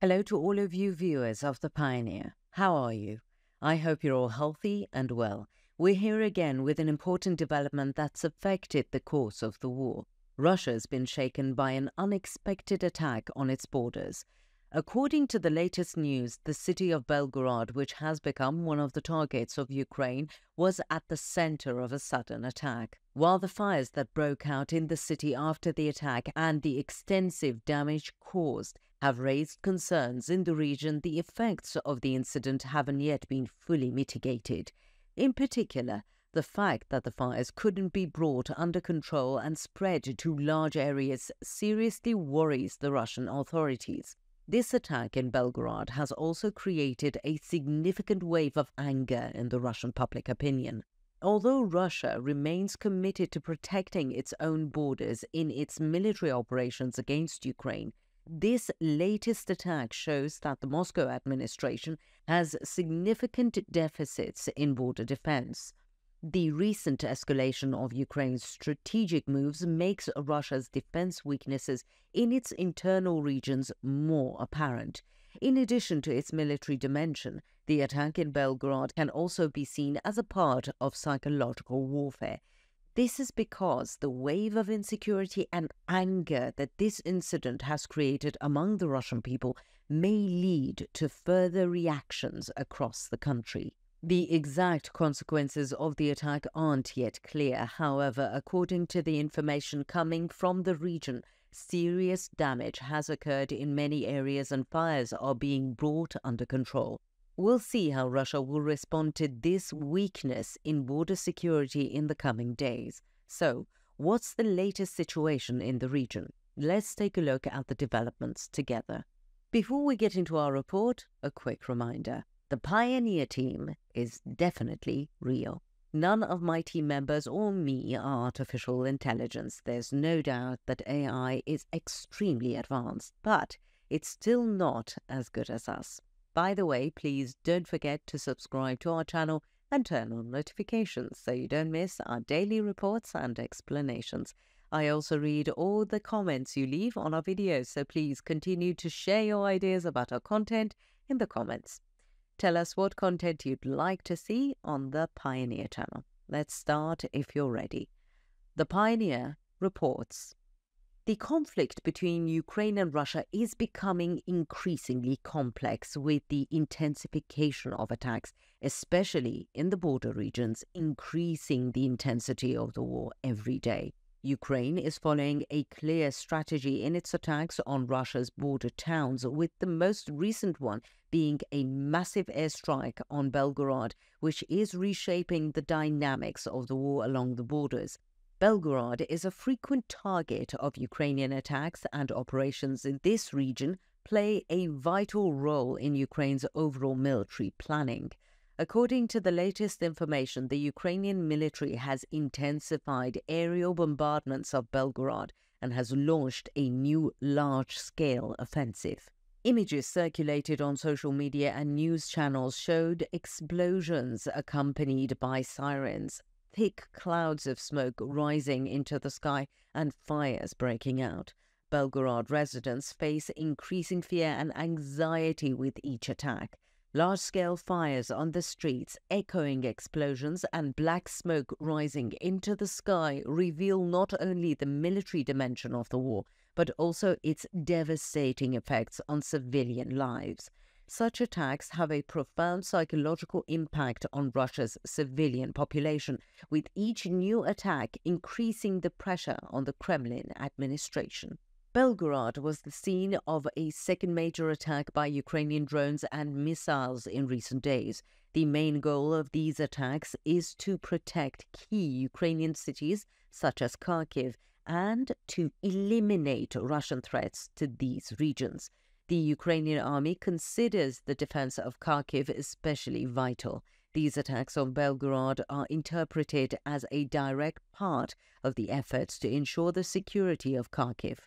Hello to all of you viewers of The Pioneer. How are you? I hope you're all healthy and well. We're here again with an important development that's affected the course of the war. Russia's been shaken by an unexpected attack on its borders. According to the latest news, the city of Belgrod, which has become one of the targets of Ukraine, was at the center of a sudden attack. While the fires that broke out in the city after the attack and the extensive damage caused have raised concerns in the region, the effects of the incident haven't yet been fully mitigated. In particular, the fact that the fires couldn't be brought under control and spread to large areas seriously worries the Russian authorities. This attack in Belgrod has also created a significant wave of anger in the Russian public opinion. Although Russia remains committed to protecting its own borders in its military operations against Ukraine, this latest attack shows that the Moscow administration has significant deficits in border defense. The recent escalation of Ukraine's strategic moves makes Russia's defense weaknesses in its internal regions more apparent. In addition to its military dimension, the attack in Belgrod can also be seen as a part of psychological warfare. This is because the wave of insecurity and anger that this incident has created among the Russian people may lead to further reactions across the country. The exact consequences of the attack aren't yet clear. However, according to the information coming from the region, serious damage has occurred in many areas and fires are being brought under control. We'll see how Russia will respond to this weakness in border security in the coming days. So, what's the latest situation in the region? Let's take a look at the developments together. Before we get into our report, a quick reminder. The Pioneer team is definitely real. None of my team members or me are artificial intelligence. There's no doubt that AI is extremely advanced, but it's still not as good as us. By the way, please don't forget to subscribe to our channel and turn on notifications so you don't miss our daily reports and explanations. I also read all the comments you leave on our videos, so please continue to share your ideas about our content in the comments. Tell us what content you'd like to see on the Pioneer channel. Let's start if you're ready. The Pioneer reports. The conflict between Ukraine and Russia is becoming increasingly complex with the intensification of attacks, especially in the border regions, increasing the intensity of the war every day. Ukraine is following a clear strategy in its attacks on Russia's border towns, with the most recent one being a massive airstrike on Belgorod, which is reshaping the dynamics of the war along the borders. Belgorod is a frequent target of Ukrainian attacks, and operations in this region play a vital role in Ukraine's overall military planning. According to the latest information, the Ukrainian military has intensified aerial bombardments of Belgorod and has launched a new large-scale offensive. Images circulated on social media and news channels showed explosions accompanied by sirens, thick clouds of smoke rising into the sky, and fires breaking out. Belgorod residents face increasing fear and anxiety with each attack. Large-scale fires on the streets, echoing explosions, and black smoke rising into the sky reveal not only the military dimension of the war, but also its devastating effects on civilian lives. Such attacks have a profound psychological impact on Russia's civilian population, with each new attack increasing the pressure on the Kremlin administration. Belgorod was the scene of a second major attack by Ukrainian drones and missiles in recent days. The main goal of these attacks is to protect key Ukrainian cities such as Kharkiv and to eliminate Russian threats to these regions. The Ukrainian army considers the defense of Kharkiv especially vital. These attacks on Belgorod are interpreted as a direct part of the efforts to ensure the security of Kharkiv.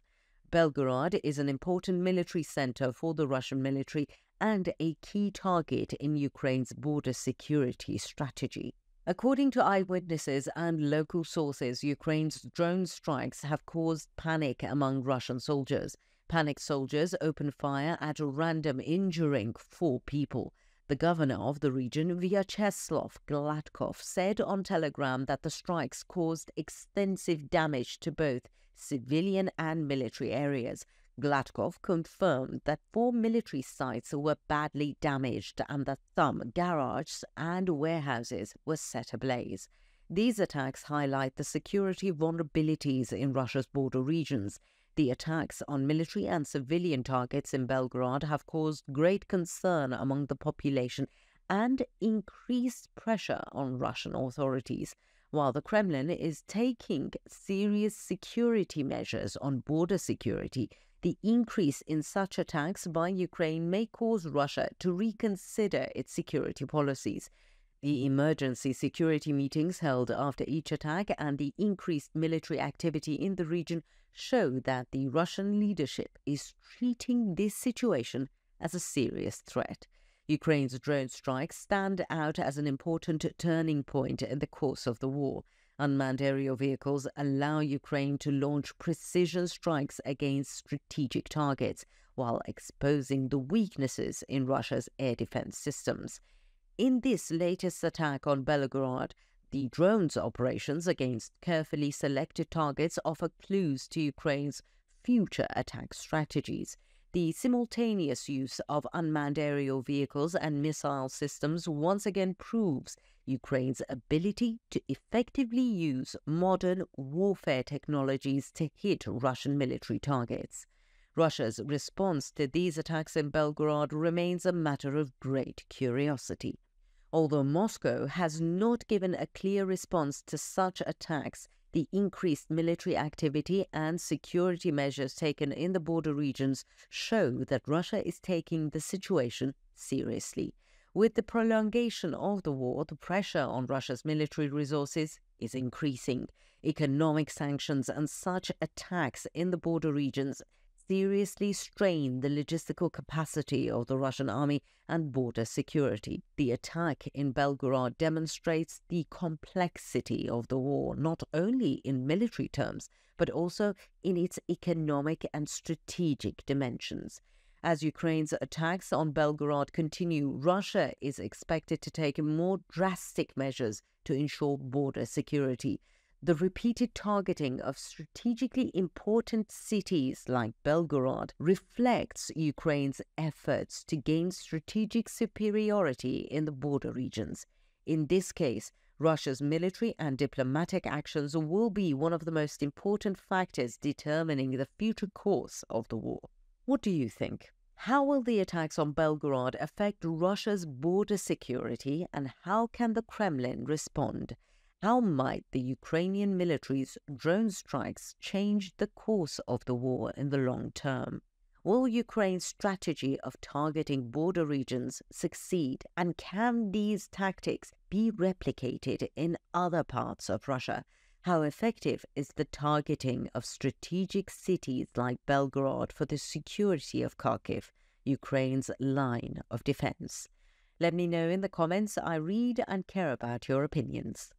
Belgrod is an important military center for the Russian military and a key target in Ukraine's border security strategy. According to eyewitnesses and local sources, Ukraine's drone strikes have caused panic among Russian soldiers. Panicked soldiers opened fire at random, injuring 4 people. The governor of the region, Vyacheslav Gladkov, said on Telegram that the strikes caused extensive damage to both civilian and military areas. Gladkov confirmed that 4 military sites were badly damaged and that some garages and warehouses were set ablaze. These attacks highlight the security vulnerabilities in Russia's border regions. The attacks on military and civilian targets in Belgrod have caused great concern among the population and increased pressure on Russian authorities. While the Kremlin is taking serious security measures on border security, the increase in such attacks by Ukraine may cause Russia to reconsider its security policies. The emergency security meetings held after each attack and the increased military activity in the region show that the Russian leadership is treating this situation as a serious threat. Ukraine's drone strikes stand out as an important turning point in the course of the war. Unmanned aerial vehicles allow Ukraine to launch precision strikes against strategic targets while exposing the weaknesses in Russia's air defense systems. In this latest attack on Belgrod, the drone's operations against carefully selected targets offer clues to Ukraine's future attack strategies. The simultaneous use of unmanned aerial vehicles and missile systems once again proves Ukraine's ability to effectively use modern warfare technologies to hit Russian military targets. Russia's response to these attacks in Belgrod remains a matter of great curiosity. Although Moscow has not given a clear response to such attacks, the increased military activity and security measures taken in the border regions show that Russia is taking the situation seriously. With the prolongation of the war, the pressure on Russia's military resources is increasing. Economic sanctions and such attacks in the border regions seriously strain the logistical capacity of the Russian army and border security. The attack in Belgrod demonstrates the complexity of the war, not only in military terms, but also in its economic and strategic dimensions. As Ukraine's attacks on Belgrod continue, Russia is expected to take more drastic measures to ensure border security. The repeated targeting of strategically important cities like Belgorod reflects Ukraine's efforts to gain strategic superiority in the border regions. In this case, Russia's military and diplomatic actions will be one of the most important factors determining the future course of the war. What do you think? How will the attacks on Belgorod affect Russia's border security, and how can the Kremlin respond? How might the Ukrainian military's drone strikes change the course of the war in the long term? Will Ukraine's strategy of targeting border regions succeed, and can these tactics be replicated in other parts of Russia? How effective is the targeting of strategic cities like Belgrod for the security of Kharkiv, Ukraine's line of defense? Let me know in the comments. I read and care about your opinions.